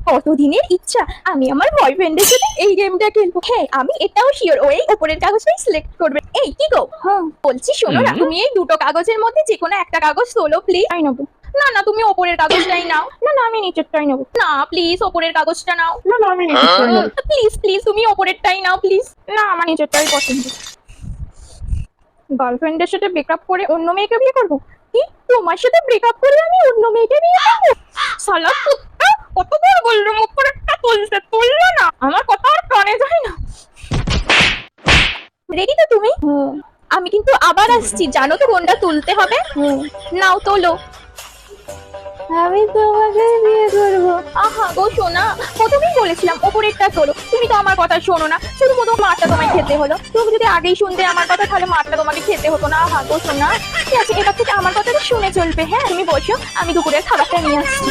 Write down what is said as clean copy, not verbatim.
কতদিনের ইচ্ছা আমি আমার বয়ফ্রেন্ডের সাথে এই গেমটা খেলবো। হ্যাঁ, আমি এটাও শিওর ও এই উপরের কাগজটাই সিলেক্ট করবে। এই কি গো, হ্যাঁ বলছি শোনো না, তুমি এই দুটো কাগজের মধ্যে যে কোনো একটা কাগজ তোলো প্লিজ। তাই নেবো না, না তুমি ওপরের কাগজটাই নাও। না না আমি নিচেরটাই নেবো। না প্লিজ ওপরের কাগজটা নাও। না না আমি নিচেরটাই নেবো। প্লিজ প্লিজ তুমি ওপরেরটাই নাও প্লিজ। না আমার নিচেরটাই পছন্দ। গার্লফ্রেন্ডের সাথে ব্রেকআপ করে অন্য মেয়েকে বিয়ে করবো? কি তোমার সাথে ব্রেকআপ করে আমি অন্য মেয়েকে বিয়ে করবো? শালা কুত্তা, কতবার বললো মুখ করে একটা তুললো না, আমার কথা আর কানে যায় না। রেডি তো তুমি? আমি কিন্তু আবার আসছি, জানো তো কোনটা তুলতে হবে? নাও তোলো। আমি তোমাকে বিয়ে করবো। আহা গো সোনা, প্রথমেই বলেছিলাম ওপরেরটা তোলো, তুমি তো আমার কথা শোনো না, শুধু মারটা তোমায় খেতে হলো। তুমি যদি আগেই শুনতে আমার কথা তাহলে মারটা তোমাকে খেতে হতো না। আহা গো সোনা, ঠিক আছে এবার থেকে আমার কথাটা শুনে চলবে। হ্যাঁ তুমি বসো, আমি দুপুরের খাবারটা নিয়ে আসছি।